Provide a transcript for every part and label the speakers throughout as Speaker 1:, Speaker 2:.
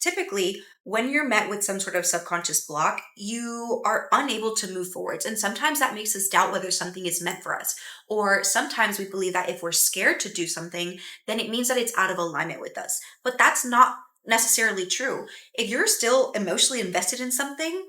Speaker 1: Typically, when you're met with some sort of subconscious block, you are unable to move forwards. And sometimes that makes us doubt whether something is meant for us. Or sometimes we believe that if we're scared to do something, then it means that it's out of alignment with us. But that's not necessarily true. If you're still emotionally invested in something,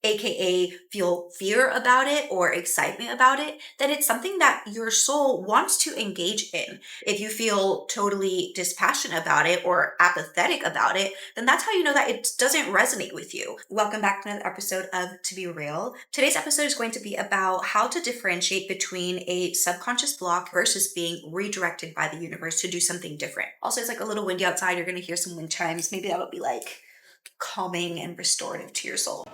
Speaker 1: AKA feel fear about it or excitement about it, then it's something that your soul wants to engage in. If you feel totally dispassionate about it or apathetic about it, then that's how you know that it doesn't resonate with you. Welcome back to another episode of To Be Real. Today's episode is going to be about how to differentiate between a subconscious block versus being redirected by the universe to do something different. Also, it's like a little windy outside. You're going to hear some wind chimes. Maybe that'll be like calming and restorative to your soul.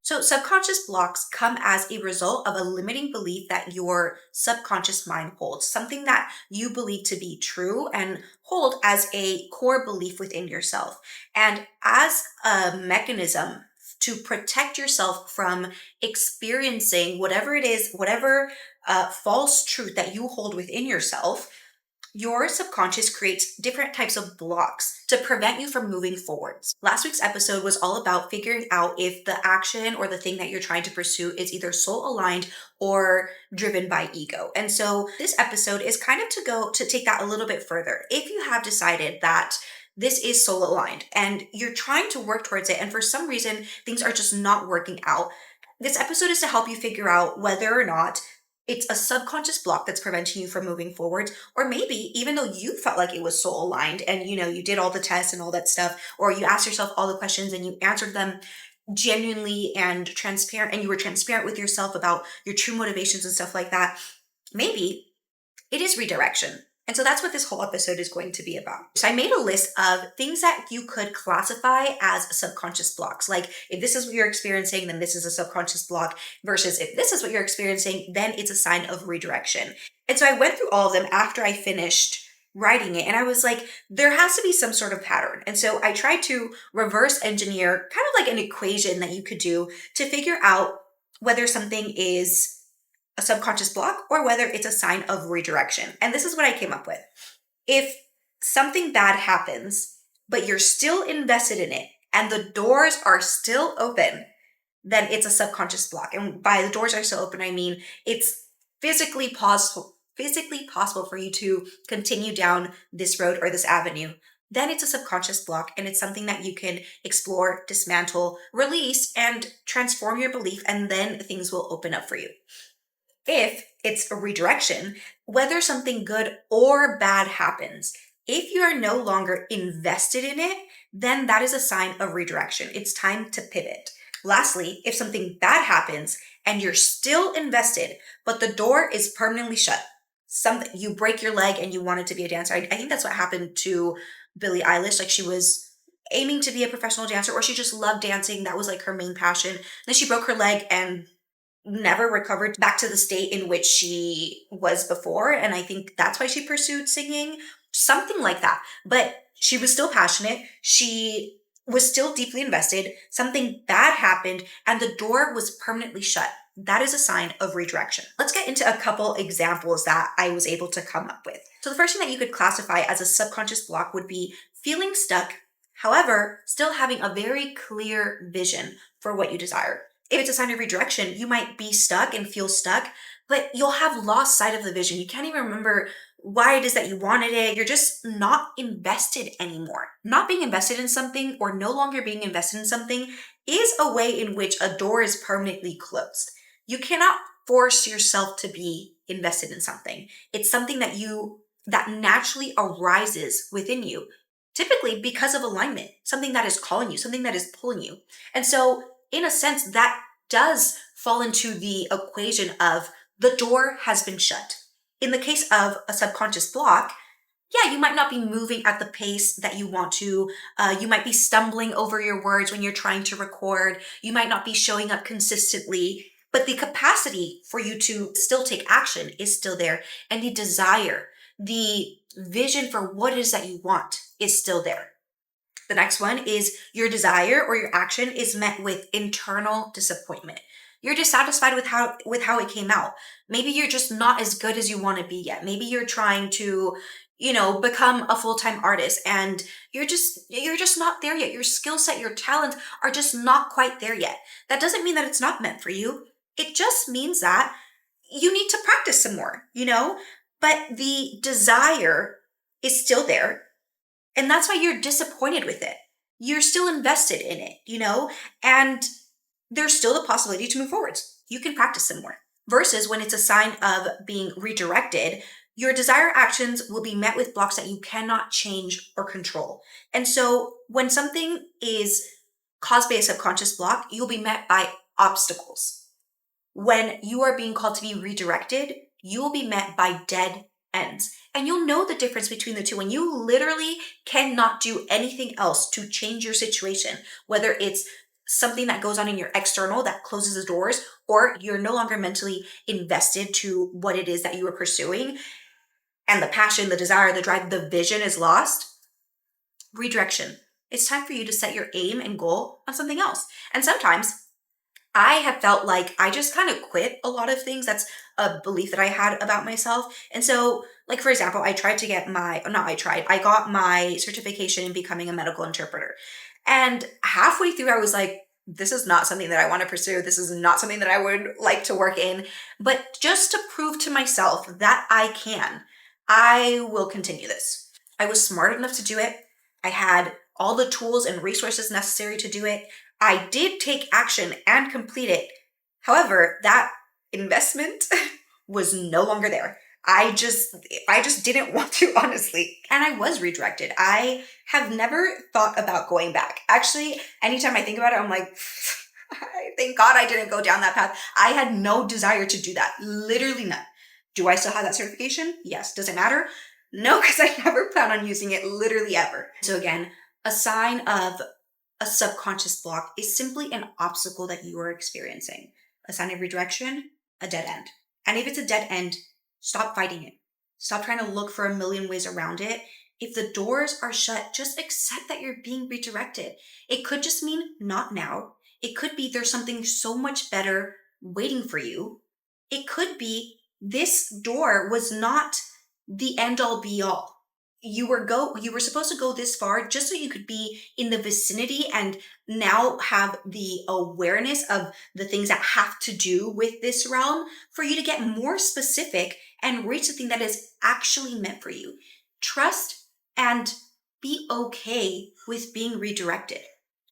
Speaker 1: So, subconscious blocks come as a result of a limiting belief that your subconscious mind holds, something that you believe to be true and hold as a core belief within yourself. And as a mechanism to protect yourself from experiencing whatever it is, whatever false truth that you hold within yourself, your subconscious creates different types of blocks to prevent you from moving forwards. Last week's episode was all about figuring out if the action or the thing that you're trying to pursue is either soul aligned or driven by ego. And so this episode is kind of to take that a little bit further. If you have decided that this is soul aligned and you're trying to work towards it, and for some reason things are just not working out, this episode is to help you figure out whether or not it's a subconscious block that's preventing you from moving forward, or maybe even though you felt like it was soul aligned and you did all the tests and all that stuff, or you asked yourself all the questions and you answered them genuinely and transparent, and you were transparent with yourself about your true motivations and stuff like that, maybe it is redirection. And so that's what this whole episode is going to be about. So I made a list of things that you could classify as subconscious blocks. Like if this is what you're experiencing, then this is a subconscious block, versus if this is what you're experiencing, then it's a sign of redirection. And so I went through all of them after I finished writing it, and I was like, there has to be some sort of pattern. And so I tried to reverse engineer kind of like an equation that you could do to figure out whether something is a subconscious block or whether it's a sign of redirection. And this is what I came up with. If something bad happens, but you're still invested in it and the doors are still open, then it's a subconscious block. And by the doors are still open, I mean it's physically possible for you to continue down this road or this avenue. Then it's a subconscious block, and it's something that you can explore, dismantle, release, and transform your belief, and then things will open up for you. If it's a redirection, whether something good or bad happens, if you are no longer invested in it, then that is a sign of redirection. It's time to pivot. Lastly, if something bad happens and you're still invested, but the door is permanently shut, you break your leg and you wanted to be a dancer. I think that's what happened to Billie Eilish. Like she was aiming to be a professional dancer, or she just loved dancing. That was like her main passion. Then she broke her leg and never recovered back to the state in which she was before. And I think that's why she pursued singing, something like that. But she was still passionate. She was still deeply invested. Something bad happened and the door was permanently shut. That is a sign of redirection. Let's get into a couple examples that I was able to come up with. So the first thing that you could classify as a subconscious block would be feeling stuck, however, still having a very clear vision for what you desire. If it's a sign of redirection, you might be stuck and feel stuck, but you'll have lost sight of the vision. You can't even remember why it is that you wanted it. You're just not invested anymore. Not being invested in something or no longer being invested in something is a way in which a door is permanently closed. You cannot force yourself to be invested in something. It's something that naturally arises within you, typically because of alignment, something that is calling you, something that is pulling you. And so in a sense, that does fall into the equation of the door has been shut. In the case of a subconscious block, yeah, you might not be moving at the pace that you want to. You might be stumbling over your words when you're trying to record. You might not be showing up consistently, but the capacity for you to still take action is still there. And the desire, the vision for what it is that you want is still there. The next one is your desire or your action is met with internal disappointment. You're dissatisfied with how it came out. Maybe you're just not as good as you want to be yet. Maybe you're trying to, become a full-time artist and you're just not there yet. Your skill set, your talents are just not quite there yet. That doesn't mean that it's not meant for you. It just means that you need to practice some more, But the desire is still there. And that's why you're disappointed with it. You're still invested in it, And there's still the possibility to move forwards. You can practice some more. Versus when it's a sign of being redirected, your desire actions will be met with blocks that you cannot change or control. And so when something is caused by a subconscious block, you'll be met by obstacles. When you are being called to be redirected, you will be met by dead ends. And you'll know the difference between the two when you literally cannot do anything else to change your situation, whether it's something that goes on in your external that closes the doors, or you're no longer mentally invested to what it is that you are pursuing, and the passion, the desire, the drive, the vision is lost. Redirection. It's time for you to set your aim and goal on something else. And sometimes I have felt like I just kind of quit a lot of things. That's a belief that I had about myself. And so, like, for example, I got my certification in becoming a medical interpreter. And halfway through, I was like, this is not something that I want to pursue. This is not something that I would like to work in. But just to prove to myself that I can, I will continue this. I was smart enough to do it. I had all the tools and resources necessary to do it. I did take action and complete it. However, that investment was no longer there. I just didn't want to, honestly. And I was redirected. I have never thought about going back. Actually, anytime I think about it, I'm like, thank God I didn't go down that path. I had no desire to do that. Literally none. Do I still have that certification? Yes. Does it matter? No, because I never plan on using it literally ever. So again, a sign of a subconscious block is simply an obstacle that you are experiencing. A sign of redirection, a dead end. And if it's a dead end, stop fighting it. Stop trying to look for a million ways around it. If the doors are shut, just accept that you're being redirected. It could just mean not now. It could be there's something so much better waiting for you. It could be this door was not the end all be all. You were supposed to go this far just so you could be in the vicinity and now have the awareness of the things that have to do with this realm for you to get more specific and reach the thing that is actually meant for you. Trust and be okay with being redirected.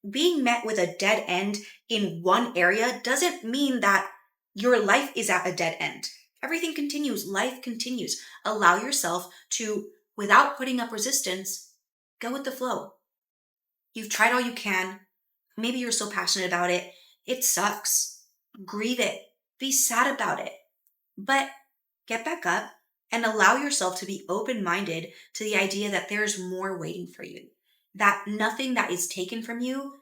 Speaker 1: Being met with a dead end in one area doesn't mean that your life is at a dead end. Everything continues, life continues. Allow yourself to, without putting up resistance, go with the flow. You've tried all you can. Maybe you're so passionate about it. It sucks. Grieve it. Be sad about it. But get back up and allow yourself to be open-minded to the idea that there's more waiting for you. That nothing that is taken from you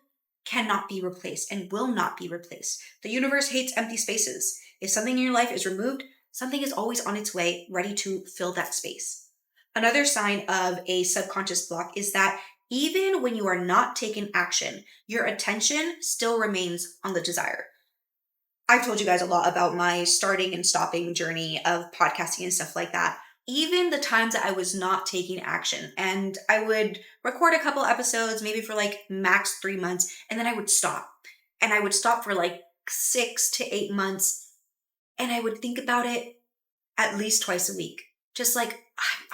Speaker 1: cannot be replaced and will not be replaced. The universe hates empty spaces. If something in your life is removed, something is always on its way, ready to fill that space. Another sign of a subconscious block is that even when you are not taking action, your attention still remains on the desire. I've told you guys a lot about my starting and stopping journey of podcasting and stuff like that. Even the times that I was not taking action, and I would record a couple episodes, maybe for like max 3 months, and then I would stop. And I would stop for like 6 to 8 months, and I would think about it at least twice a week. Just like,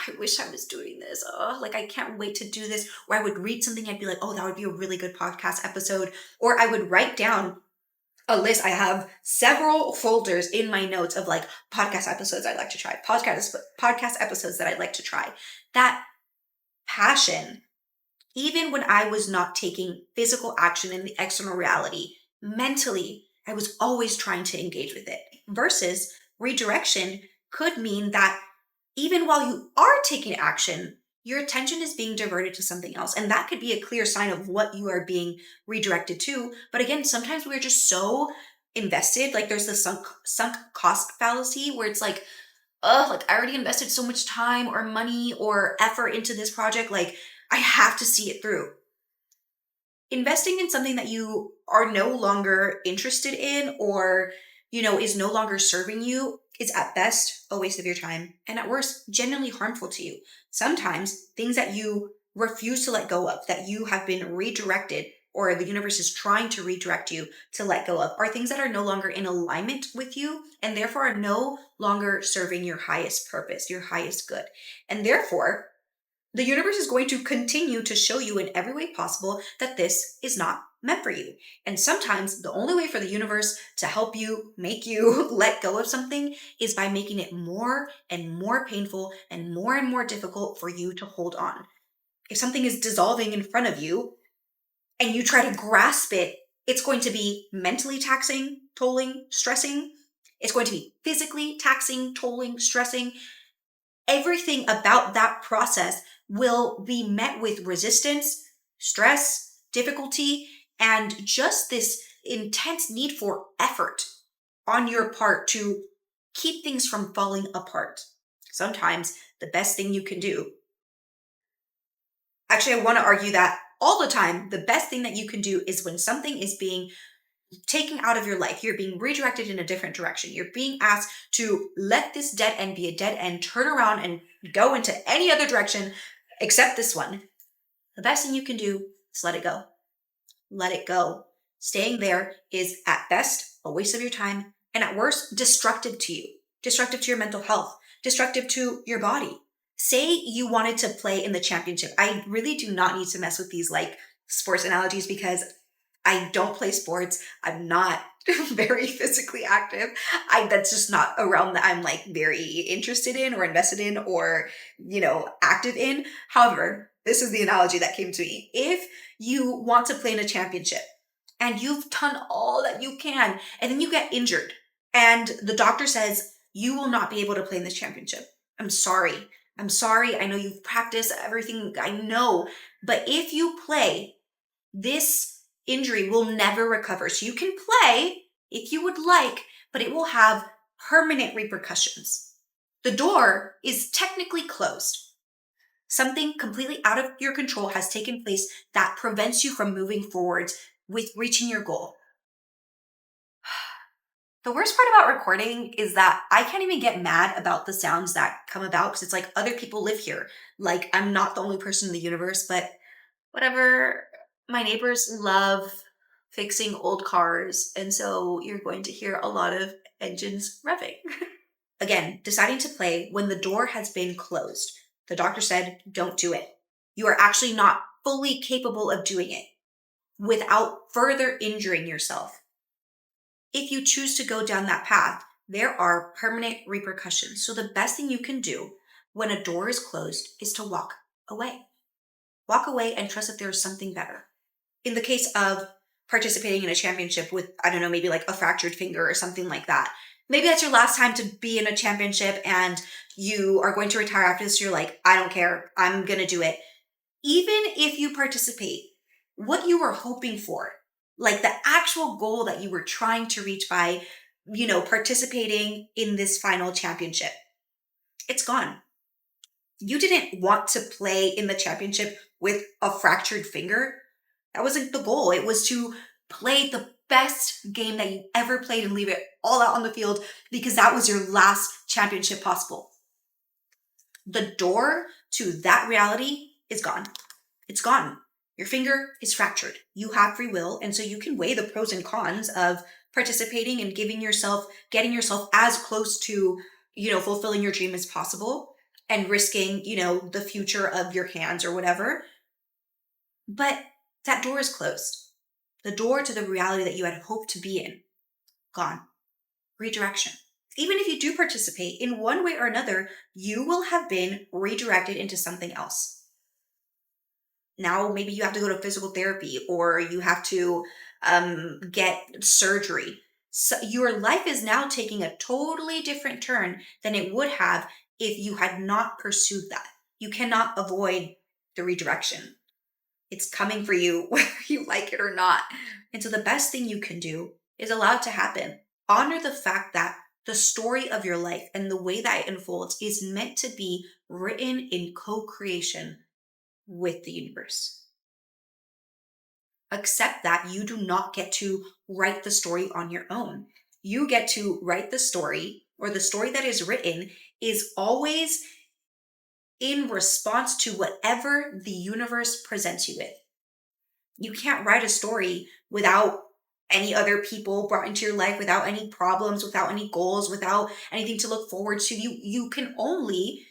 Speaker 1: I wish I was doing this. Oh, like I can't wait to do this. Or I would read something, I'd be like, oh, that would be a really good podcast episode. Or I would write down a list. I have several folders in my notes of like podcast episodes I'd like to try, podcast episodes that I'd like to try. That passion, even when I was not taking physical action in the external reality, mentally, I was always trying to engage with it. Versus redirection could mean that even while you are taking action, your attention is being diverted to something else. And that could be a clear sign of what you are being redirected to. But again, sometimes we're just so invested. Like there's the sunk cost fallacy where it's like, oh, like I already invested so much time or money or effort into this project. Like I have to see it through. Investing in something that you are no longer interested in or, is no longer serving you is at best a waste of your time and at worst genuinely harmful to you. Sometimes things that you refuse to let go of, that you have been redirected or the universe is trying to redirect you to let go of, are things that are no longer in alignment with you and therefore are no longer serving your highest purpose, your highest good. And therefore, the universe is going to continue to show you in every way possible that this is not meant for you. And sometimes the only way for the universe to help you, make you let go of something is by making it more and more painful and more difficult for you to hold on. If something is dissolving in front of you and you try to grasp it, it's going to be mentally taxing, tolling, stressing. It's going to be physically taxing, tolling, stressing. Everything about that process will be met with resistance, stress, difficulty, and just this intense need for effort on your part to keep things from falling apart. Sometimes the best thing you can do, actually, I want to argue that all the time, the best thing that you can do is when something is being taken out of your life, you're being redirected in a different direction. You're being asked to let this dead end be a dead end, turn around and go into any other direction except this one. The best thing you can do is let it go. Let it go. Staying there is at best a waste of your time and at worst destructive to you, destructive to your mental health, destructive to your body. Say you wanted to play in the championship. I really do not need to mess with these like sports analogies because I don't play sports. I'm not very physically active. That's just not a realm that I'm like very interested in or invested in or, active in. However, this is the analogy that came to me. If you want to play in a championship and you've done all that you can and then you get injured and the doctor says you will not be able to play in this championship. I'm sorry. I'm sorry. I know you've practiced everything. I know. But if you play, this injury will never recover. So you can play if you would like, but it will have permanent repercussions. The door is technically closed. Something completely out of your control has taken place that prevents you from moving forward with reaching your goal. The worst part about recording is that I can't even get mad about the sounds that come about because it's like other people live here. Like I'm not the only person in the universe, but whatever. My neighbors love fixing old cars, and so you're going to hear a lot of engines revving. Again, deciding to play when the door has been closed. The doctor said, don't do it. You are actually not fully capable of doing it without further injuring yourself. If you choose to go down that path, there are permanent repercussions. So the best thing you can do when a door is closed is to walk away. Walk away and trust that there is something better. In the case of participating in a championship with, I don't know, maybe like a fractured finger or something like that, maybe that's your last time to be in a championship and you are going to retire after this. You're like, I don't care. I'm going to do it. Even if you participate, what you were hoping for, like the actual goal that you were trying to reach by, participating in this final championship, it's gone. You didn't want to play in the championship with a fractured finger. That wasn't the goal. It was to play the best game that you ever played and leave it all out on the field because that was your last championship possible. The door to that reality is gone. It's gone. Your finger is fractured. You have free will, and so you can weigh the pros and cons of participating and getting yourself as close to, fulfilling your dream as possible and risking, the future of your hands or whatever. But that door is closed. The door to the reality that you had hoped to be in, gone. Redirection. Even if you do participate in one way or another, you will have been redirected into something else. Now, maybe you have to go to physical therapy or you have to get surgery. So your life is now taking a totally different turn than it would have if you had not pursued that. You cannot avoid the redirection. It's coming for you, whether you like it or not. And so the best thing you can do is allow it to happen. Honor the fact that the story of your life and the way that it unfolds is meant to be written in co-creation with the universe. Accept that you do not get to write the story on your own. You get to write the story, or the story that is written is always in response to whatever the universe presents you with. You can't write a story without any other people brought into your life, without any problems, without any goals, without anything to look forward to. You can only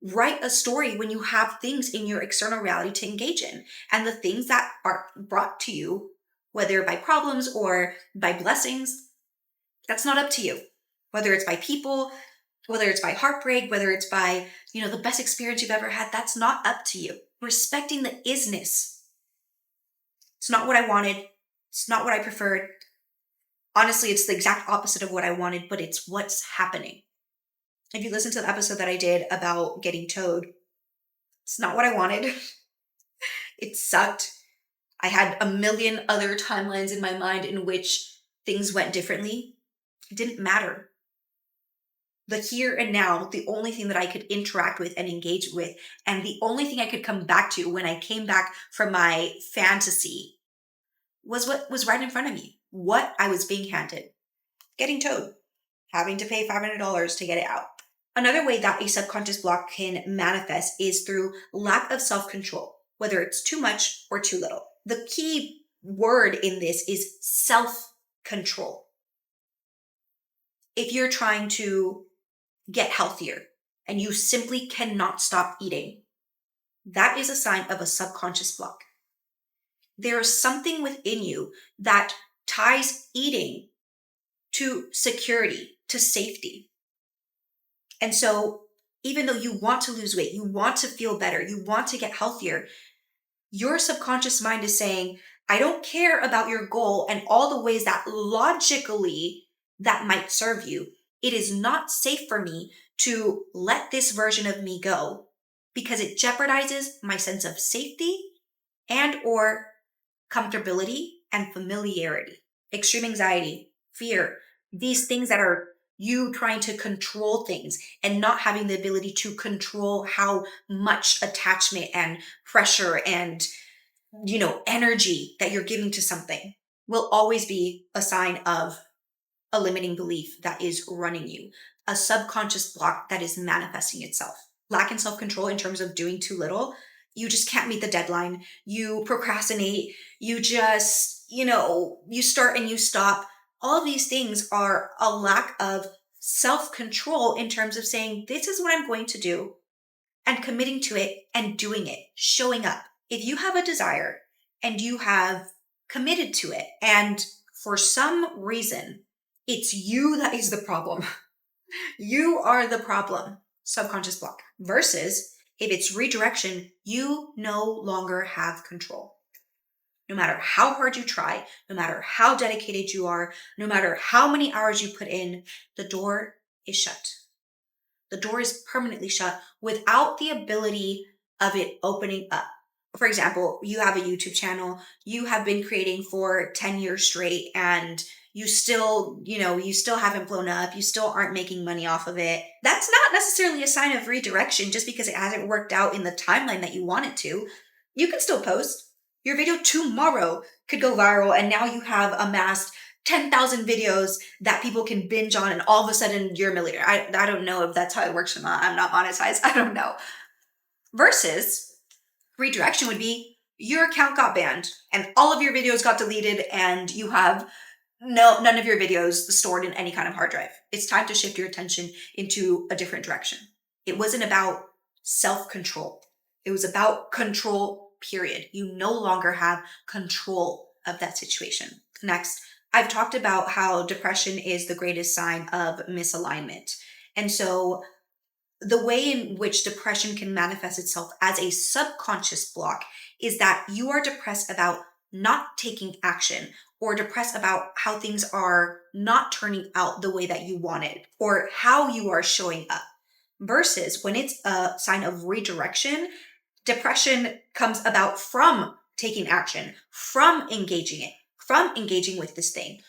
Speaker 1: write a story when you have things in your external reality to engage in. And the things that are brought to you, whether by problems or by blessings, that's not up to you. Whether it's by people, whether it's by heartbreak, whether it's by, the best experience you've ever had, that's not up to you. Respecting the isness. It's not what I wanted. It's not what I preferred. Honestly, it's the exact opposite of what I wanted, but it's what's happening. If you listen to the episode that I did about getting towed, it's not what I wanted. It sucked. I had a million other timelines in my mind in which things went differently. It didn't matter. The here and now, the only thing that I could interact with and engage with, and the only thing I could come back to when I came back from my fantasy was what was right in front of me, what I was being handed. Getting towed, having to pay $500 to get it out. Another way that a subconscious block can manifest is through lack of self-control, whether it's too much or too little. The key word in this is self-control. If you're trying to get healthier and you simply cannot stop eating, that is a sign of a subconscious block. There is something within you that ties eating to security, to safety. And so even though you want to lose weight, you want to feel better, you want to get healthier, your subconscious mind is saying, I don't care about your goal and all the ways that logically that might serve you. It is not safe for me to let this version of me go because it jeopardizes my sense of safety and or comfortability and familiarity. Extreme anxiety, fear, these things that are you trying to control things and not having the ability to control how much attachment and pressure and energy that you're giving to something will always be a sign of a limiting belief that is running you, a subconscious block that is manifesting itself. Lack in self-control in terms of doing too little. You just can't meet the deadline. You procrastinate. You just, you start and you stop. All of these things are a lack of self-control in terms of saying, this is what I'm going to do and committing to it and doing it, showing up. If you have a desire and you have committed to it and for some reason, it's you that is the problem. You are the problem, subconscious block. Versus if it's redirection, you no longer have control. No matter how hard you try, no matter how dedicated you are, no matter how many hours you put in, the door is shut. The door is permanently shut without the ability of it opening up. For example, you have a YouTube channel, you have been creating for 10 years straight and you still haven't blown up, you still aren't making money off of it. That's not necessarily a sign of redirection just because it hasn't worked out in the timeline that you want it to. You can still post. Your video tomorrow could go viral and now you have amassed 10,000 videos that people can binge on and all of a sudden you're a millionaire. I don't know if that's how it works or not. I'm not monetized. I don't know. Versus redirection would be your account got banned and all of your videos got deleted and you have none of your videos stored in any kind of hard drive. It's time to shift your attention into a different direction. It wasn't about self-control. It was about control, period. You no longer have control of that situation. Next, I've talked about how depression is the greatest sign of misalignment. And so the way in which depression can manifest itself as a subconscious block is that you are depressed about not taking action or depressed about how things are not turning out the way that you wanted or how you are showing up. Versus when it's a sign of redirection, depression comes about from taking action, from engaging it, from engaging with this thing.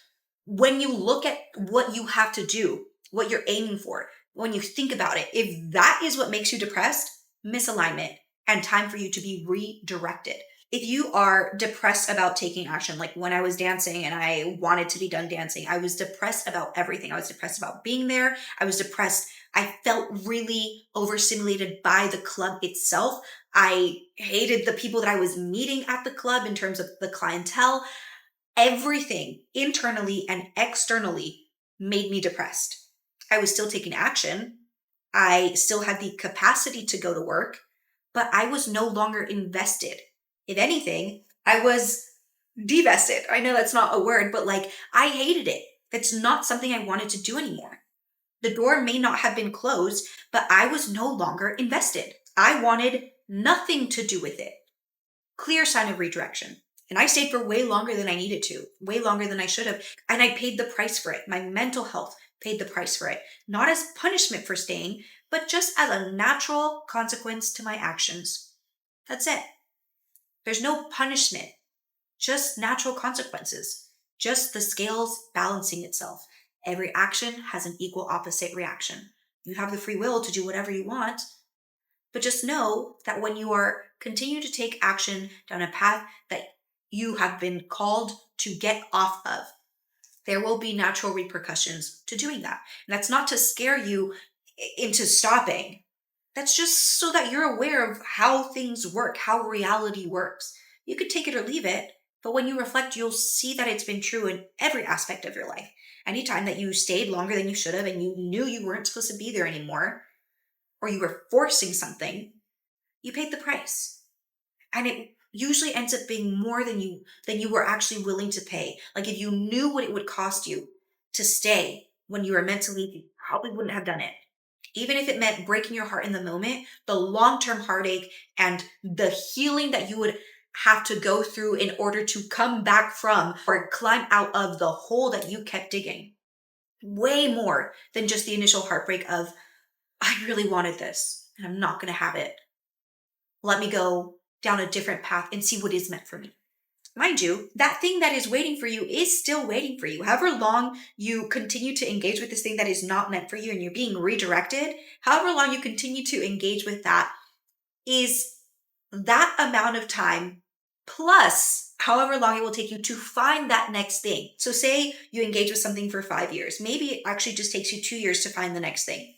Speaker 1: When you look at what you have to do, what you're aiming for, when you think about it, if that is what makes you depressed, misalignment and time for you to be redirected. If you are depressed about taking action, like when I was dancing and I wanted to be done dancing, I was depressed about everything. I was depressed about being there. I was depressed. I felt really overstimulated by the club itself. I hated the people that I was meeting at the club in terms of the clientele. Everything internally and externally made me depressed. I was still taking action. I still had the capacity to go to work, but I was no longer invested. If anything, I was divested. I know that's not a word, but like I hated it. That's not something I wanted to do anymore. The door may not have been closed, but I was no longer invested. I wanted nothing to do with it. Clear sign of redirection. And I stayed for way longer than I needed to, way longer than I should have. And I paid the price for it. My mental health paid the price for it. Not as punishment for staying, but just as a natural consequence to my actions. That's it. There's no punishment, just natural consequences, just the scales balancing itself. Every action has an equal opposite reaction. You have the free will to do whatever you want, but just know that when you are continuing to take action down a path that you have been called to get off of, there will be natural repercussions to doing that. And that's not to scare you into stopping. That's just so that you're aware of how things work, how reality works. You could take it or leave it, but when you reflect, you'll see that it's been true in every aspect of your life. Anytime that you stayed longer than you should have and you knew you weren't supposed to be there anymore, or you were forcing something, you paid the price. And it usually ends up being more than you were actually willing to pay. Like if you knew what it would cost you to stay when you were meant to leave, you probably wouldn't have done it. Even if it meant breaking your heart in the moment, the long-term heartache and the healing that you would have to go through in order to come back from or climb out of the hole that you kept digging. Way more than just the initial heartbreak of, I really wanted this and I'm not going to have it. Let me go down a different path and see what is meant for me. Mind you, that thing that is waiting for you is still waiting for you. However long you continue to engage with this thing that is not meant for you and you're being redirected, however long you continue to engage with that is that amount of time plus however long it will take you to find that next thing. So say you engage with something for 5 years. Maybe it actually just takes you 2 years to find the next thing.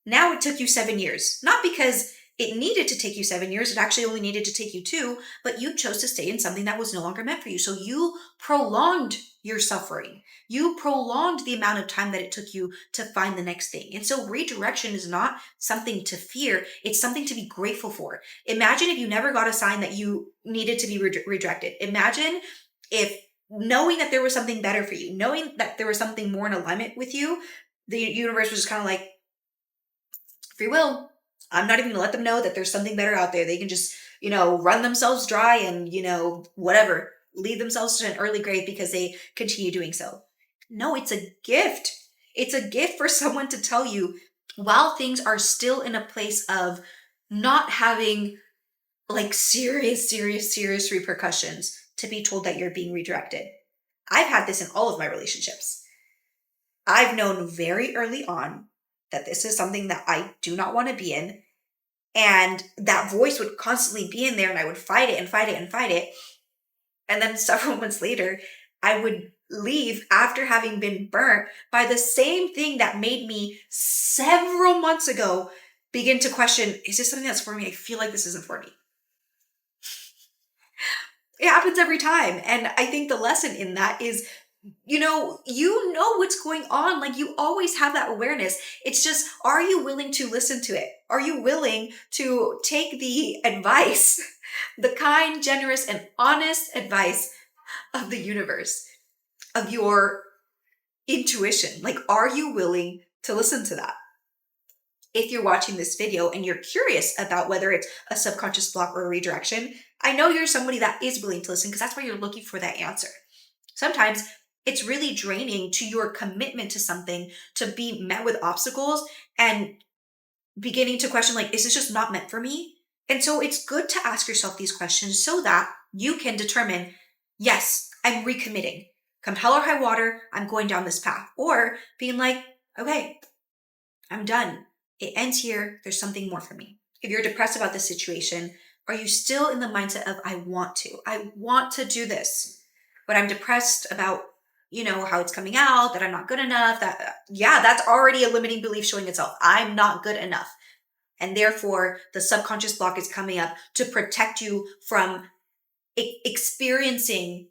Speaker 1: Now it took you 7 years, not because it needed to take you 7 years. It actually only needed to take you two, but you chose to stay in something that was no longer meant for you. So you prolonged your suffering. You prolonged the amount of time that it took you to find the next thing. And so redirection is not something to fear. It's something to be grateful for. Imagine if you never got a sign that you needed to be redirected. Imagine if knowing that there was something better for you, knowing that there was something more in alignment with you, the universe was just kind of like, free will. I'm not even gonna let them know that there's something better out there. They can just, run themselves dry and, whatever, lead themselves to an early grave because they continue doing so. No, it's a gift. It's a gift for someone to tell you while things are still in a place of not having like serious repercussions to be told that you're being redirected. I've had this in all of my relationships. I've known very early on that this is something that I do not want to be in. And that voice would constantly be in there and I would fight it and fight it and fight it. And then several months later, I would leave after having been burnt by the same thing that made me several months ago begin to question, is this something that's for me? I feel like this isn't for me. It happens every time. And I think the lesson in that is you know what's going on. Like you always have that awareness. It's just, are you willing to listen to it? Are you willing to take the advice, the kind, generous, and honest advice of the universe, of your intuition? Like, are you willing to listen to that? If you're watching this video and you're curious about whether it's a subconscious block or a redirection, I know you're somebody that is willing to listen because that's why you're looking for that answer. Sometimes it's really draining to your commitment to something to be met with obstacles and beginning to question, like, is this just not meant for me? And so it's good to ask yourself these questions so that you can determine, yes, I'm recommitting. Come hell or high water, I'm going down this path. Or being like, okay, I'm done. It ends here. There's something more for me. If you're depressed about the situation, Are you still in the mindset of, I want to do this, but I'm depressed about, how it's coming out, that I'm not good enough, yeah, that's already a limiting belief showing itself. I'm not good enough. And therefore, the subconscious block is coming up to protect you from experiencing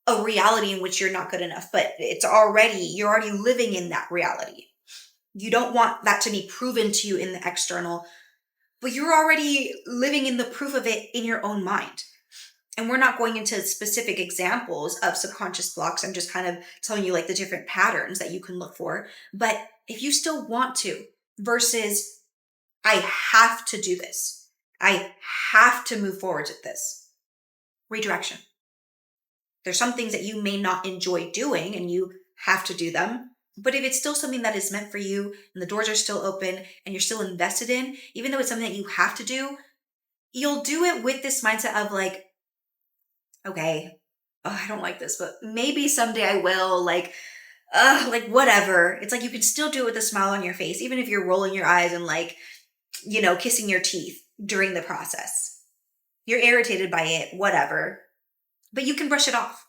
Speaker 1: a reality in which you're not good enough, but you're already living in that reality. You don't want that to be proven to you in the external, but you're already living in the proof of it in your own mind. And we're not going into specific examples of subconscious blocks. I'm just kind of telling you like the different patterns that you can look for. But if you still want to, versus I have to do this, I have to move forward with this, redirection. There's some things that you may not enjoy doing and you have to do them. But if it's still something that is meant for you and the doors are still open and you're still invested in, even though it's something that you have to do, you'll do it with this mindset of like, okay, I don't like this, but maybe someday I will, like whatever. It's like you can still do it with a smile on your face, even if you're rolling your eyes and like, kissing your teeth during the process. You're irritated by it, whatever, but you can brush it off.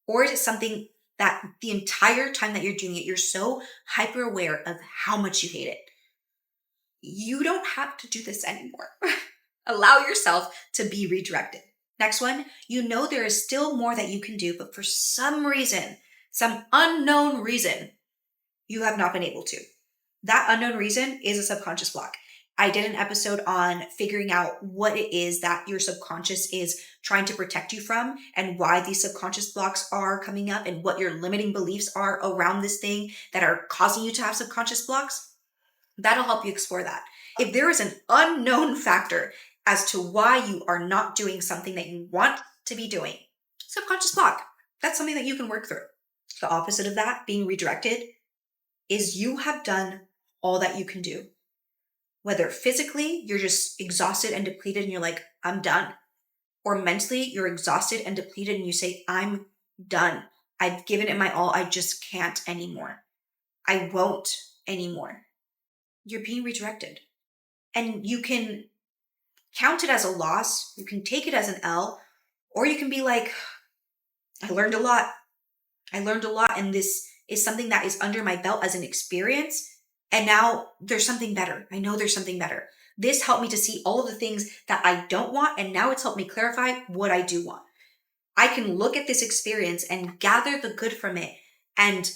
Speaker 1: Or is it something that the entire time that you're doing it, you're so hyper aware of how much you hate it? You don't have to do this anymore. Allow yourself to be redirected. Next one, there is still more that you can do, but for some reason, some unknown reason, you have not been able to. That unknown reason is a subconscious block. I did an episode on figuring out what it is that your subconscious is trying to protect you from and why these subconscious blocks are coming up and what your limiting beliefs are around this thing that are causing you to have subconscious blocks. That'll help you explore that. If there is an unknown factor as to why you are not doing something that you want to be doing, subconscious block, that's something that you can work through. The opposite of that, being redirected, is you have done all that you can do. Whether physically, you're just exhausted and depleted and you're like, I'm done. Or mentally, you're exhausted and depleted and you say, I'm done. I've given it my all. I just can't anymore. I won't anymore. You're being redirected. And you can count it as a loss. You can take it as an L. Or you can be like, I learned a lot. And this is something that is under my belt as an experience. And now there's something better. I know there's something better. This helped me to see all of the things that I don't want. And now it's helped me clarify what I do want. I can look at this experience and gather the good from it and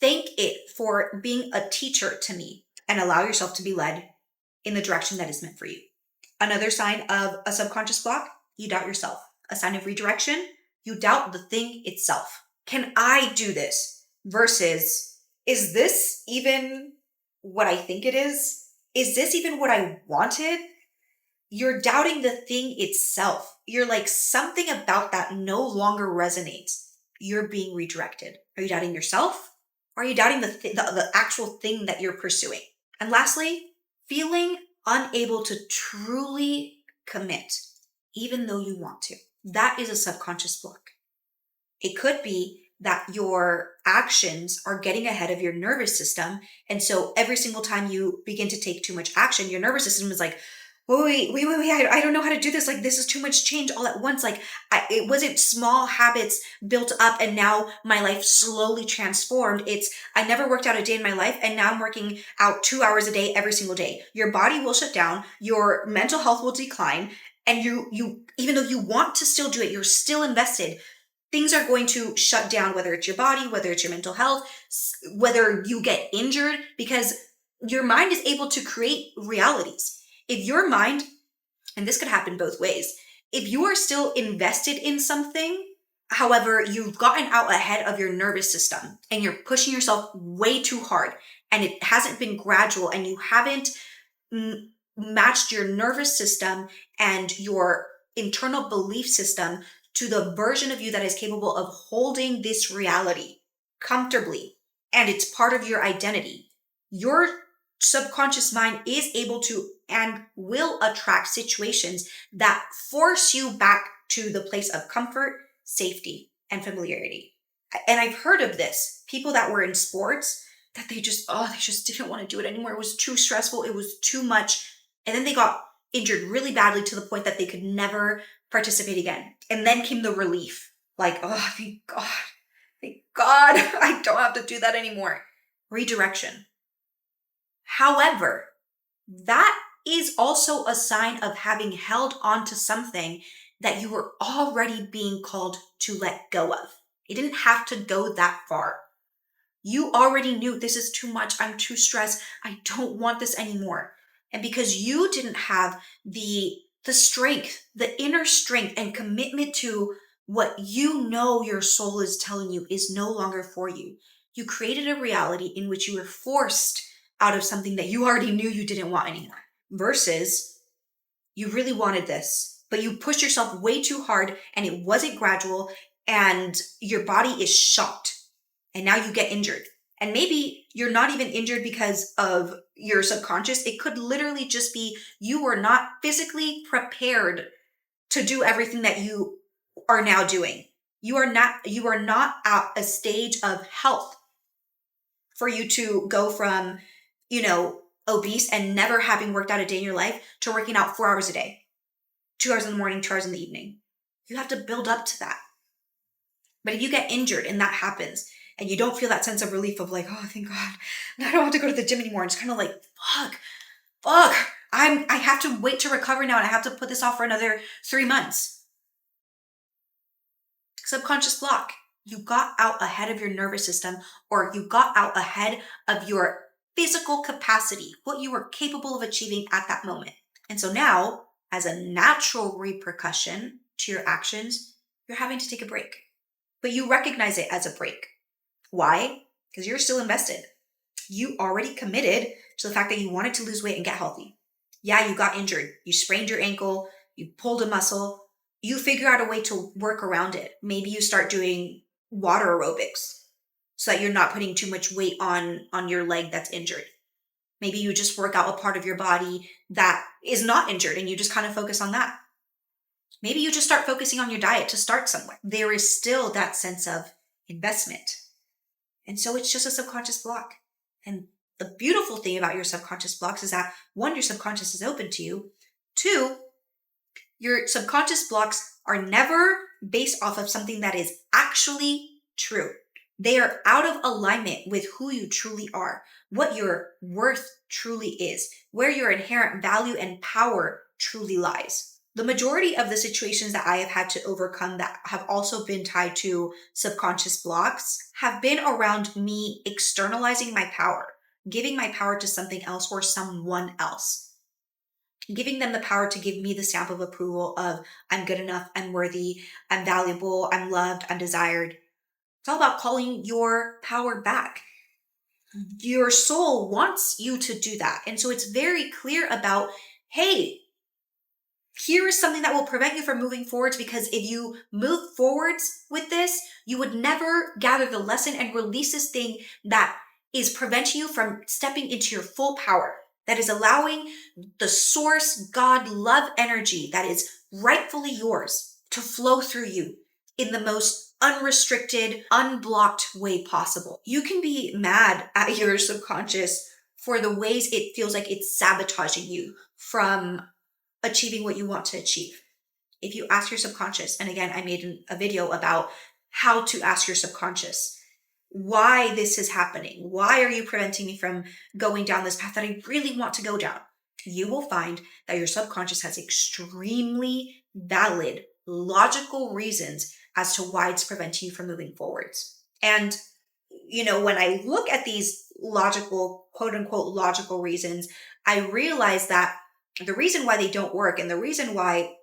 Speaker 1: thank it for being a teacher to me and allow yourself to be led in the direction that is meant for you. Another sign of a subconscious block, you doubt yourself. A sign of redirection, you doubt the thing itself. Can I do this? Versus, is this even what I think it is? Is this even what I wanted? You're doubting the thing itself. You're like, something about that no longer resonates. You're being redirected. Are you doubting yourself? Or are you doubting the actual thing that you're pursuing? And lastly, feeling unable to truly commit, even though you want to. That is a subconscious block. It could be that your actions are getting ahead of your nervous system. And so every single time you begin to take too much action, your nervous system is like, wait, I don't know how to do this. Like, this is too much change all at once. Like, it wasn't small habits built up and now my life slowly transformed. I never worked out a day in my life and now I'm working out 2 hours a day every single day. Your body will shut down. Your mental health will decline. And you, even though you want to still do it, you're still invested. Things are going to shut down, whether it's your body, whether it's your mental health, whether you get injured, because your mind is able to create realities. If your mind, and this could happen both ways, if you are still invested in something, however, you've gotten out ahead of your nervous system and you're pushing yourself way too hard and it hasn't been gradual and you haven't matched your nervous system and your internal belief system to the version of you that is capable of holding this reality comfortably, and it's part of your identity, your subconscious mind is able to and will attract situations that force you back to the place of comfort, safety, and familiarity. And I've heard of this. People that were in sports that they just didn't want to do it anymore. It was too stressful. It was too much. And then they got injured really badly to the point that they could never participate again. And then came the relief. Like, oh, thank God, I don't have to do that anymore. Redirection. However, that is also a sign of having held on to something that you were already being called to let go of. It didn't have to go that far. You already knew this is too much. I'm too stressed. I don't want this anymore. And because you didn't have the strength, the inner strength and commitment to what you know your soul is telling you is no longer for you, you created a reality in which you were forced out of something that you already knew you didn't want anymore. Versus you really wanted this, but you pushed yourself way too hard and it wasn't gradual and your body is shocked and now you get injured. And maybe you're not even injured because of your subconscious. It could literally just be you were not physically prepared to do everything that you are now doing. You are not at a stage of health for you to go from, obese and never having worked out a day in your life to working out 4 hours a day, 2 hours in the morning, 2 hours in the evening. You have to build up to that. But if you get injured and that happens and you don't feel that sense of relief of like, oh, thank God, I don't have to go to the gym anymore. And it's kind of like, fuck, I have to wait to recover now and I have to put this off for another 3 months. Subconscious block. You got out ahead of your nervous system, or you got out ahead of your physical capacity, what you were capable of achieving at that moment. And so now, as a natural repercussion to your actions, you're having to take a break. But you recognize it as a break. Why? Because you're still invested. You already committed to the fact that you wanted to lose weight and get healthy. Yeah, you got injured. You sprained your ankle. You pulled a muscle. You figure out a way to work around it. Maybe you start doing water aerobics so that you're not putting too much weight on your leg that's injured. Maybe you just work out a part of your body that is not injured and you just kind of focus on that. Maybe you just start focusing on your diet to start somewhere. There is still that sense of investment. And so it's just a subconscious block. And the beautiful thing about your subconscious blocks is that, one, your subconscious is open to you. Two, your subconscious blocks are never based off of something that is actually true. They are out of alignment with who you truly are, what your worth truly is, where your inherent value and power truly lies. The majority of the situations that I have had to overcome that have also been tied to subconscious blocks have been around me externalizing my power, giving my power to something else or someone else. Giving them the power to give me the stamp of approval of I'm good enough, I'm worthy, I'm valuable, I'm loved, I'm desired. It's all about calling your power back. Your soul wants you to do that. And so it's very clear about, hey, here is something that will prevent you from moving forwards, because if you move forwards with this, you would never gather the lesson and release this thing that is preventing you from stepping into your full power, that is allowing the source, God, love energy that is rightfully yours to flow through you in the most unrestricted, unblocked way possible. You can be mad at your subconscious for the ways it feels like it's sabotaging you from achieving what you want to achieve. If you ask your subconscious, and again, I made a video about how to ask your subconscious, why this is happening. Why are you preventing me from going down this path that I really want to go down? You will find that your subconscious has extremely valid, logical reasons as to why it's preventing you from moving forwards. And, when I look at these logical, quote unquote, logical reasons, I realize that the reason why they don't work and the reason why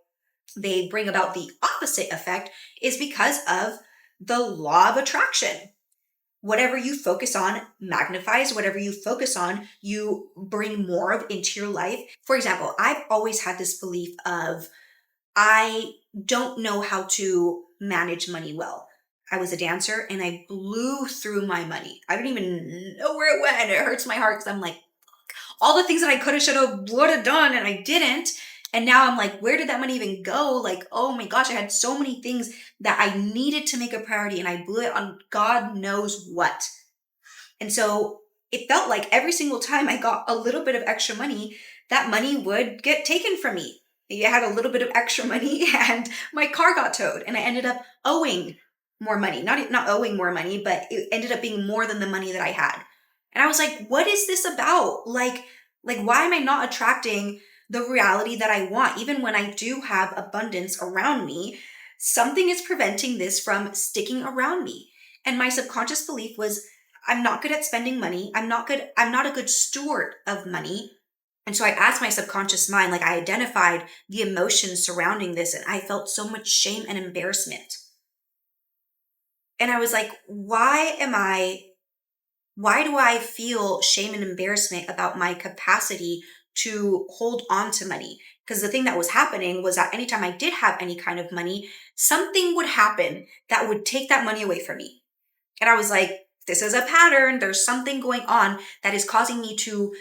Speaker 1: they bring about the opposite effect is because of the law of attraction. Whatever you focus on magnifies. Whatever you focus on, you bring more of into your life. For example, I've always had this belief of, I don't know how to manage money well. I was a dancer and I blew through my money. I don't even know where it went. It hurts my heart because I'm like, all the things that I could have, should have, would have done, and I didn't. And now I'm like, where did that money even go? Like, oh my gosh, I had so many things that I needed to make a priority and I blew it on God knows what. And so it felt like every single time I got a little bit of extra money that money would get taken from me. Maybe I had a little bit of extra money and my car got towed and I ended up owing more money. Not owing more money, but it ended up being more than the money that I had. And I was like, what is this about? Like why am I not attracting the reality that I want? Even when I do have abundance around me, something is preventing this from sticking around me. And my subconscious belief was, I'm not good at spending money. I'm not a good steward of money. And so I asked my subconscious mind, like I identified the emotions surrounding this, and I felt so much shame and embarrassment. And I was like, why do I feel shame and embarrassment about my capacity to hold on to money? Because the thing that was happening was that anytime I did have any kind of money, something would happen that would take that money away from me. And I was like, this is a pattern. There's something going on that is causing me to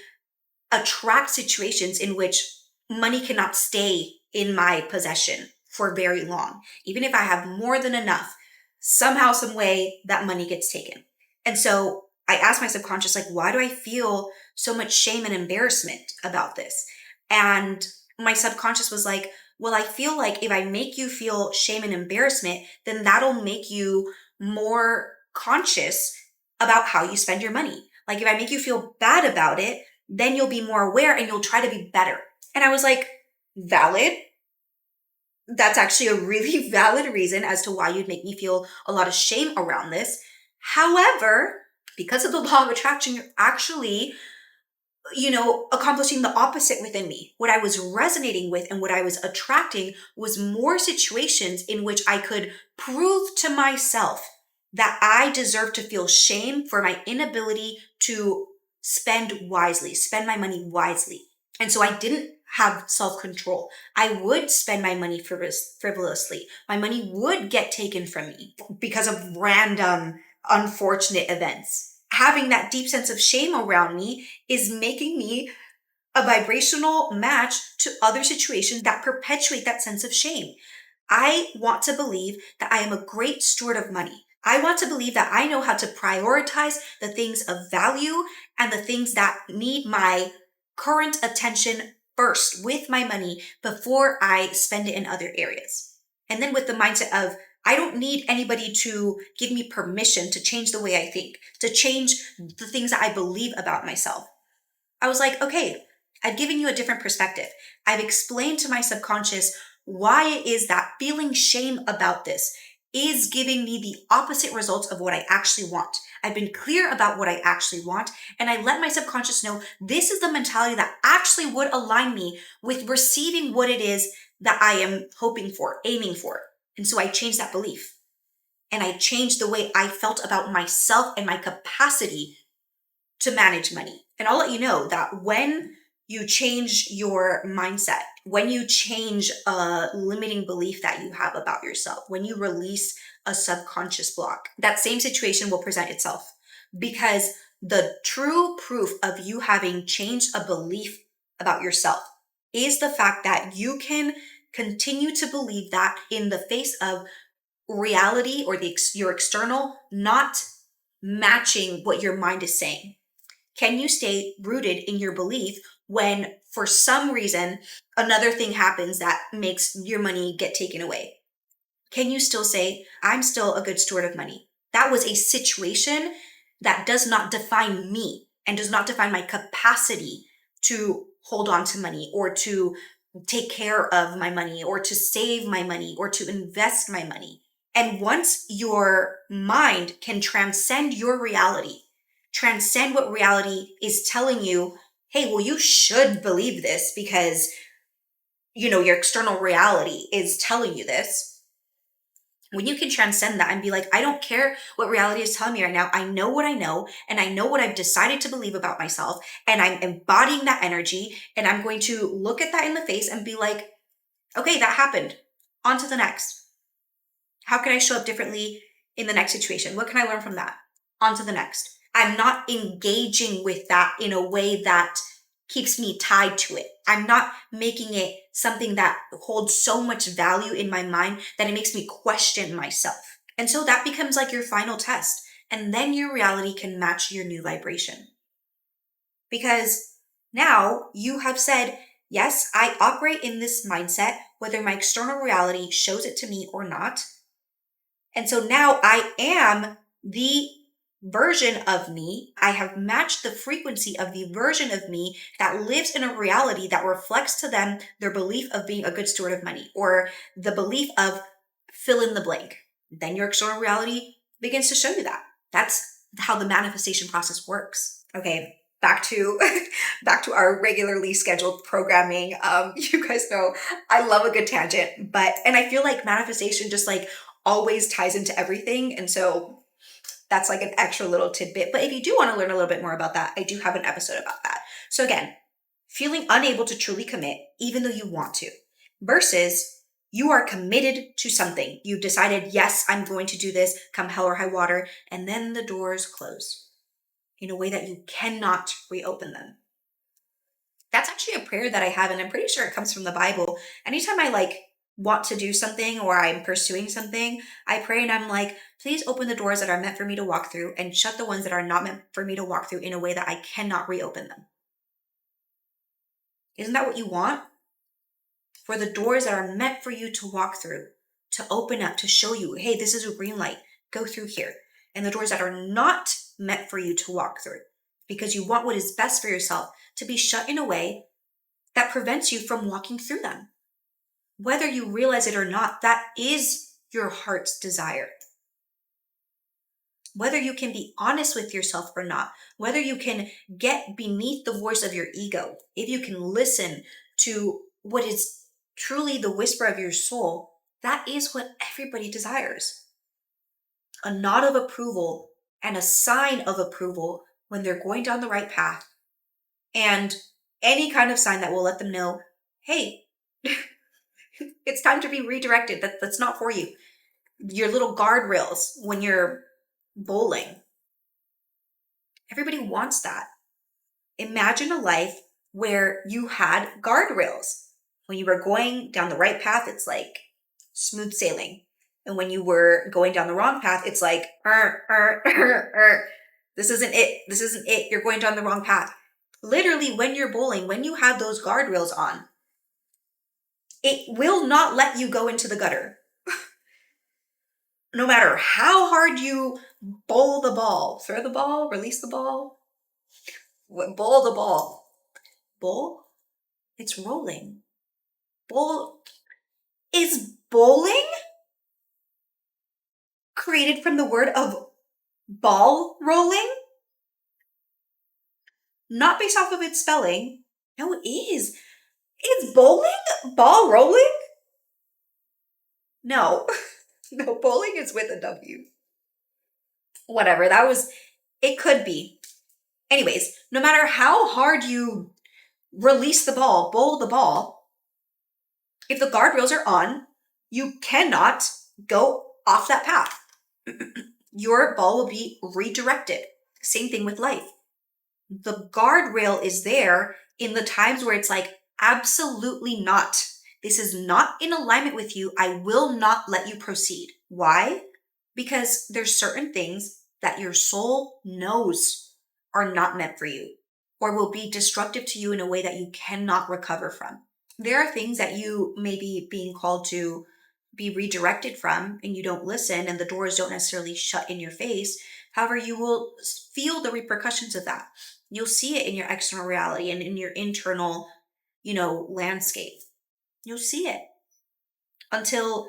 Speaker 1: attract situations in which money cannot stay in my possession for very long. Even if I have more than enough, somehow, some way that money gets taken. And so I asked my subconscious, like, why do I feel so much shame and embarrassment about this? And my subconscious was like, well, I feel like if I make you feel shame and embarrassment, then that'll make you more conscious about how you spend your money. Like if I make you feel bad about it, then you'll be more aware and you'll try to be better. And I was like, valid. That's actually a really valid reason as to why you'd make me feel a lot of shame around this. However, because of the law of attraction, you're actually, accomplishing the opposite within me. What I was resonating with and what I was attracting was more situations in which I could prove to myself that I deserve to feel shame for my inability to spend wisely, spend my money wisely. And so I didn't have self control. I would spend my money frivolously. My money would get taken from me because of random, unfortunate events. Having that deep sense of shame around me is making me a vibrational match to other situations that perpetuate that sense of shame. I want to believe that I am a great steward of money. I want to believe that I know how to prioritize the things of value and the things that need my current attention first with my money before I spend it in other areas. And then with the mindset of, I don't need anybody to give me permission to change the way I think, to change the things that I believe about myself. I was like, okay, I've given you a different perspective. I've explained to my subconscious why it is that feeling shame about this is giving me the opposite results of what I actually want. I've been clear about what I actually want, and I let my subconscious know this is the mentality that actually would align me with receiving what it is that I am hoping for, aiming for. And so I changed that belief. And I changed the way I felt about myself and my capacity to manage money. And I'll let you know that when you change your mindset, when you change a limiting belief that you have about yourself, when you release a subconscious block, that same situation will present itself. Because the true proof of you having changed a belief about yourself is the fact that you can continue to believe that in the face of reality or your external not matching what your mind is saying. Can you stay rooted in your belief when for some reason another thing happens that makes your money get taken away? Can you still say, I'm still a good steward of money? That was a situation that does not define me and does not define my capacity to hold on to money or to take care of my money or to save my money or to invest my money. And once your mind can transcend your reality, transcend what reality is telling you, hey, well, you should believe this because, your external reality is telling you this. When you can transcend that and be like, I don't care what reality is telling me right now. I know what I know, and I know what I've decided to believe about myself, and I'm embodying that energy, and I'm going to look at that in the face and be like, okay, that happened. On to the next. How can I show up differently in the next situation? What can I learn from that? On to the next. I'm not engaging with that in a way that keeps me tied to it. I'm not making it something that holds so much value in my mind that it makes me question myself. And so that becomes like your final test. And then your reality can match your new vibration. Because Now you have said, yes, I operate in this mindset, whether my external reality shows it to me or not. And so now I am the version of me. I have matched the frequency of the version of me that lives in a reality that reflects to them their belief of being a good steward of money or the belief of fill in the blank. Then your external reality begins to show you that. That's how the manifestation process works. Okay, back to back to our regularly scheduled programming. You guys know I love a good tangent, but and I feel like manifestation just like always ties into everything. And so that's like an extra little tidbit. But if you do want to learn a little bit more about that, I do have an episode about that. So again, feeling unable to truly commit, even though you want to, versus you are committed to something. You've decided, yes, I'm going to do this, come hell or high water, and then the doors close in a way that you cannot reopen them. That's actually a prayer that I have, and I'm pretty sure it comes from the Bible. Anytime I like want to do something or I'm pursuing something, I pray and I'm like, please open the doors that are meant for me to walk through and shut the ones that are not meant for me to walk through in a way that I cannot reopen them. Isn't that what you want? For the doors that are meant for you to walk through, to open up, to show you, hey, this is a green light, go through here. And the doors that are not meant for you to walk through because you want what is best for yourself to be shut in a way that prevents you from walking through them. Whether you realize it or not, that is your heart's desire. Whether you can be honest with yourself or not, whether you can get beneath the voice of your ego, if you can listen to what is truly the whisper of your soul, that is what everybody desires. A nod of approval and a sign of approval when they're going down the right path, and any kind of sign that will let them know, hey, it's time to be redirected. That's not for you. Your little guardrails when you're bowling. Everybody wants that. Imagine a life where you had guardrails. When you were going down the right path, it's like smooth sailing. And when you were going down the wrong path, it's like, this isn't it. This isn't it. You're going down the wrong path. Literally, when you're bowling, when you have those guardrails on, it will not let you go into the gutter. No matter how hard you bowl the ball, throw the ball, release the ball, bowl the ball. Bowl? It's rolling. Bowl is bowling created from the word of ball rolling? Not based off of its spelling. No, it is. Is bowling ball rolling? No. No, bowling is with a W. Whatever, it could be. Anyways, no matter how hard you release the ball, bowl the ball, if the guardrails are on, you cannot go off that path. Your ball will be redirected. Same thing with life. The guardrail is there in the times where it's like, absolutely not. This is not in alignment with you. I will not let you proceed. Why? Because there's certain things that your soul knows are not meant for you or will be destructive to you in a way that you cannot recover from. There are things that you may be being called to be redirected from and you don't listen and the doors don't necessarily shut in your face. However, you will feel the repercussions of that. You'll see it in your external reality and in your internal, landscape. You'll see it until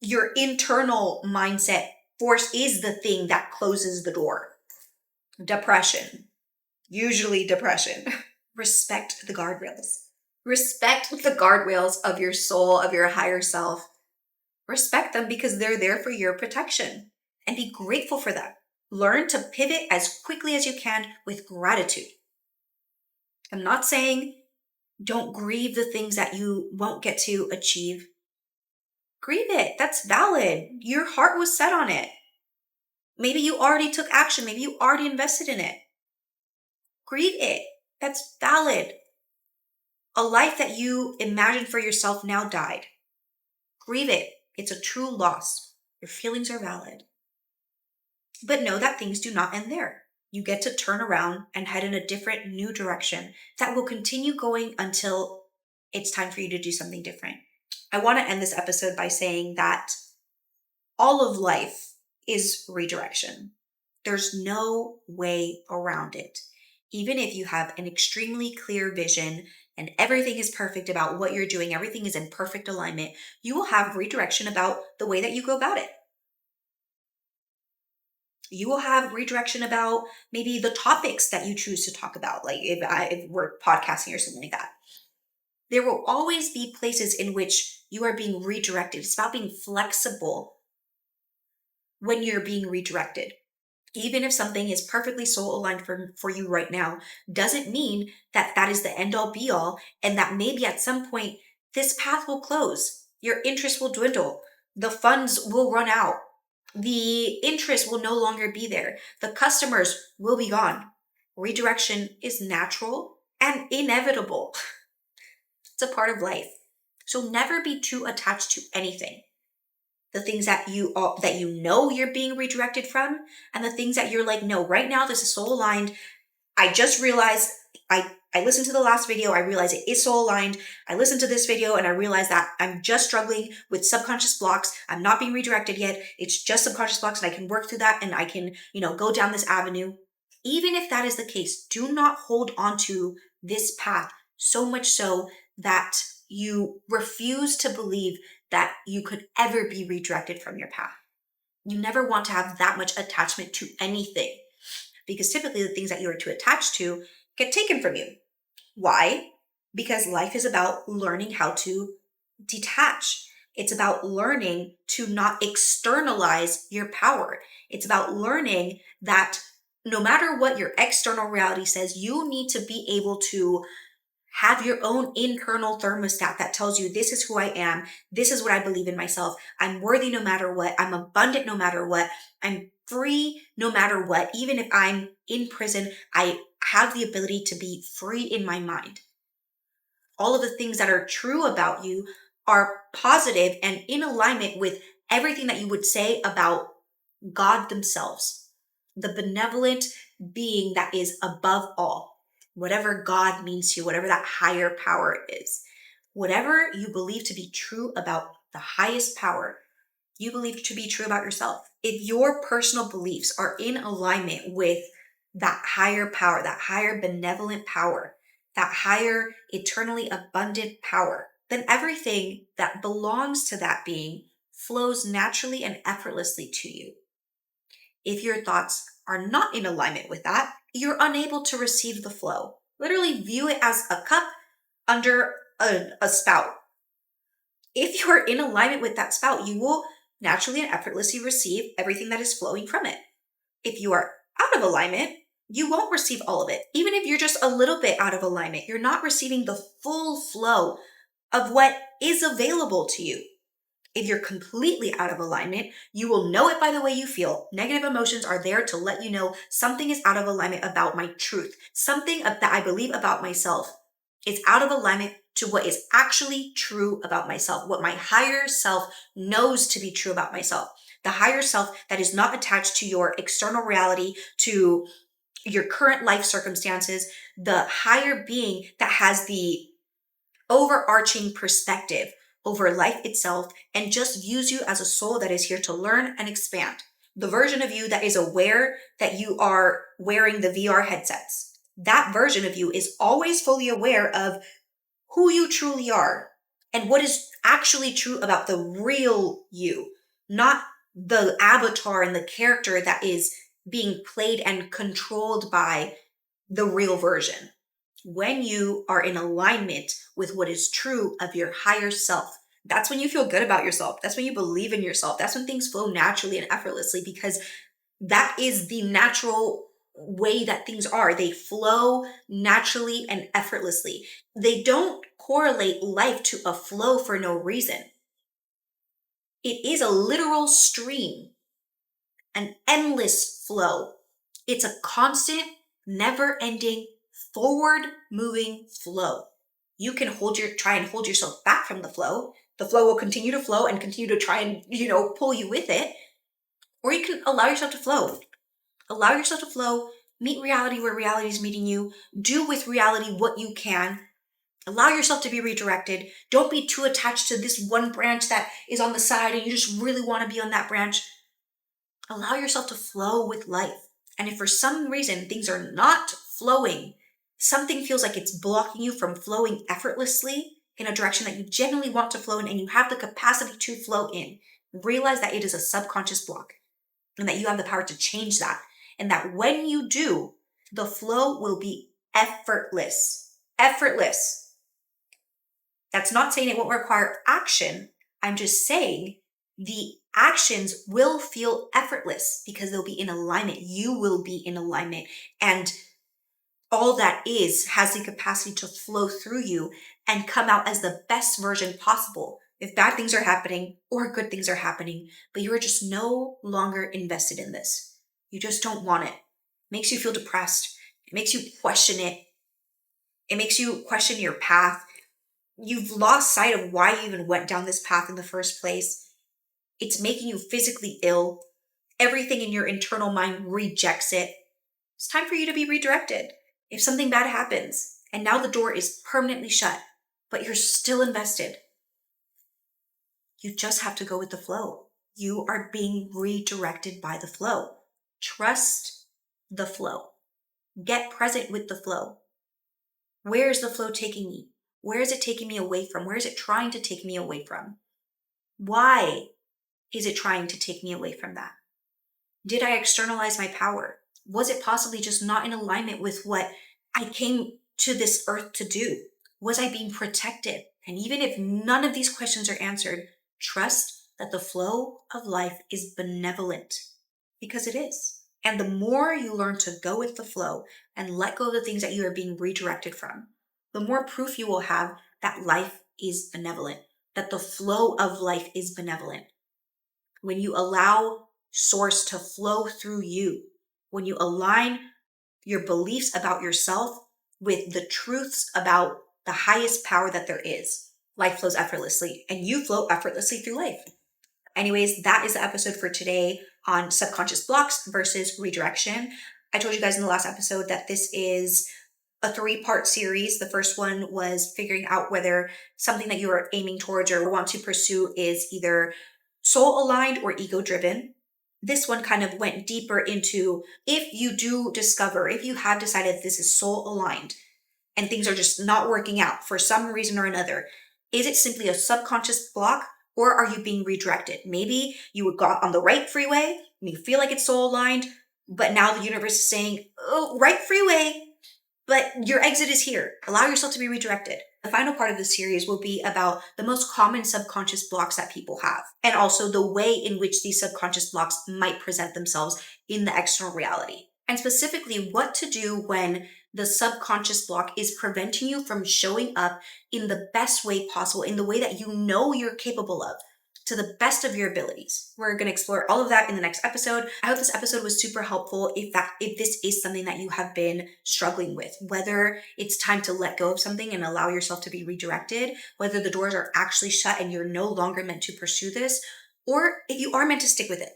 Speaker 1: your internal mindset force is the thing that closes the door. Depression. Usually depression. Respect the guardrails. Respect the guardrails of your soul, of your higher self. Respect them because they're there for your protection and be grateful for them. Learn to pivot as quickly as you can with gratitude. I'm not saying don't grieve the things that you won't get to achieve. Grieve it. That's valid. Your heart was set on it. Maybe you already took action. Maybe you already invested in it. Grieve it. That's valid. A life that you imagined for yourself now died. Grieve it. It's a true loss. Your feelings are valid. But know that things do not end there. You get to turn around and head in a different new direction that will continue going until it's time for you to do something different. I want to end this episode by saying that all of life is redirection. There's no way around it. Even if you have an extremely clear vision and everything is perfect about what you're doing, everything is in perfect alignment, you will have redirection about the way that you go about it. You will have redirection about maybe the topics that you choose to talk about, like if we're podcasting or something like that. There will always be places in which you are being redirected. It's about being flexible when you're being redirected. Even if something is perfectly soul aligned for you right now, doesn't mean that that is the end all be all, and that maybe at some point this path will close, your interest will dwindle, the funds will run out, the interest will no longer be there, the customers will be gone. Redirection is natural and inevitable. It's a part of life. So never be too attached to anything. The things that you know you're being redirected from, and the things that you're like, no, right now this is soul aligned. I just realized I listened to the last video, I realized it is soul aligned. I listened to this video and I realized that I'm just struggling with subconscious blocks. I'm not being redirected yet. It's just subconscious blocks and I can work through that and I can, go down this avenue. Even if that is the case, do not hold on to this path so much so that you refuse to believe that you could ever be redirected from your path. You never want to have that much attachment to anything, because typically the things that you are too attached to get taken from you. Why? Because life is about learning how to detach. It's about learning to not externalize your power. It's about learning that no matter what your external reality says, you need to be able to have your own internal thermostat that tells you this is who I am. This is what I believe in myself. I'm worthy no matter what. I'm abundant no matter what. I'm free no matter what. Even if I'm in prison, I have the ability to be free in my mind. All of the things that are true about you are positive and in alignment with everything that you would say about God themselves, the benevolent being that is above all. Whatever God means to you, whatever that higher power is, whatever you believe to be true about the highest power, you believe to be true about yourself. If your personal beliefs are in alignment with that higher power, that higher benevolent power, that higher eternally abundant power, then everything that belongs to that being flows naturally and effortlessly to you. If your thoughts are not in alignment with that, you're unable to receive the flow. Literally view it as a cup under a spout. If you are in alignment with that spout, you will naturally and effortlessly receive everything that is flowing from it. If you are out of alignment, you won't receive all of it. Even if you're just a little bit out of alignment, you're not receiving the full flow of what is available to you. If you're completely out of alignment, you will know it by the way you feel. Negative emotions are there to let you know something is out of alignment about my truth. Something that I believe about myself is out of alignment to what is actually true about myself, what my higher self knows to be true about myself. The higher self that is not attached to your external reality, to your current life circumstances, the higher being that has the overarching perspective over life itself and just views you as a soul that is here to learn and expand. The version of you that is aware that you are wearing the VR headsets. That version of you is always fully aware of who you truly are and what is actually true about the real you, not the avatar and the character that is being played and controlled by the real version. When you are in alignment with what is true of your higher self, that's when you feel good about yourself. That's when you believe in yourself. That's when things flow naturally and effortlessly, because that is the natural way that things are. They flow naturally and effortlessly. They don't correlate life to a flow for no reason. It is a literal stream, an endless flow. It's a constant, never ending, forward moving flow. You can try and hold yourself back from the flow. The flow will continue to flow and continue to try and, pull you with it. Or you can allow yourself to flow. Allow yourself to flow. Meet reality where reality is meeting you. Do with reality what you can. Allow yourself to be redirected. Don't be too attached to this one branch that is on the side and you just really want to be on that branch. Allow yourself to flow with life. And if for some reason things are not flowing, something feels like it's blocking you from flowing effortlessly in a direction that you genuinely want to flow in and you have the capacity to flow in, realize that it is a subconscious block and that you have the power to change that. And that when you do, the flow will be effortless. Effortless. That's not saying it won't require action. I'm just saying the actions will feel effortless because they'll be in alignment. You will be in alignment. And all that is has the capacity to flow through you and come out as the best version possible. If bad things are happening or good things are happening, but you are just no longer invested in this. You just don't want it. It makes you feel depressed. It makes you question it. It makes you question your path. You've lost sight of why you even went down this path in the first place. It's making you physically ill. Everything in your internal mind rejects it. It's time for you to be redirected. If something bad happens and now the door is permanently shut, but you're still invested, you just have to go with the flow. You are being redirected by the flow. Trust the flow. Get present with the flow. Where is the flow taking me? Where is it taking me away from? Where is it trying to take me away from? Why is it trying to take me away from that? Did I externalize my power? Was it possibly just not in alignment with what I came to this earth to do? Was I being protected? And even if none of these questions are answered, trust that the flow of life is benevolent because it is. And the more you learn to go with the flow and let go of the things that you are being redirected from, the more proof you will have that life is benevolent, that the flow of life is benevolent. When you allow source to flow through you, when you align your beliefs about yourself with the truths about the highest power that there is, life flows effortlessly and you flow effortlessly through life. Anyways, that is the episode for today on subconscious blocks versus redirection. I told you guys in the last episode that this is a 3-part series. The first one was figuring out whether something that you are aiming towards or want to pursue is either soul aligned or ego driven. This one kind of went deeper into if you do discover, if you have decided this is soul aligned and things are just not working out for some reason or another, is it simply a subconscious block or are you being redirected? Maybe you got on the right freeway and you feel like it's soul aligned, but now the universe is saying, oh, right freeway, but your exit is here. Allow yourself to be redirected. The final part of the series will be about the most common subconscious blocks that people have, and also the way in which these subconscious blocks might present themselves in the external reality. And specifically, what to do when the subconscious block is preventing you from showing up in the best way possible, in the way that you know you're capable of, to the best of your abilities. We're going to explore all of that in the next episode. I hope this episode was super helpful if this is something that you have been struggling with, whether it's time to let go of something and allow yourself to be redirected, whether the doors are actually shut and you're no longer meant to pursue this, or if you are meant to stick with it.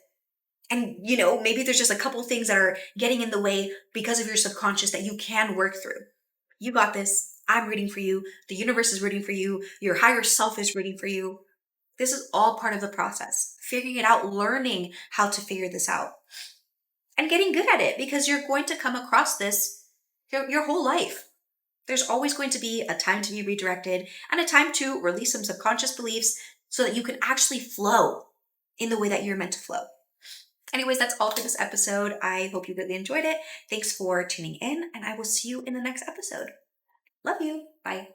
Speaker 1: And, maybe there's just a couple things that are getting in the way because of your subconscious that you can work through. You got this. I'm rooting for you. The universe is rooting for you. Your higher self is rooting for you. This is all part of the process. Figuring it out, learning how to figure this out, and getting good at it because you're going to come across this your whole life. There's always going to be a time to be redirected and a time to release some subconscious beliefs so that you can actually flow in the way that you're meant to flow. Anyways, that's all for this episode. I hope you really enjoyed it. Thanks for tuning in, and I will see you in the next episode. Love you. Bye.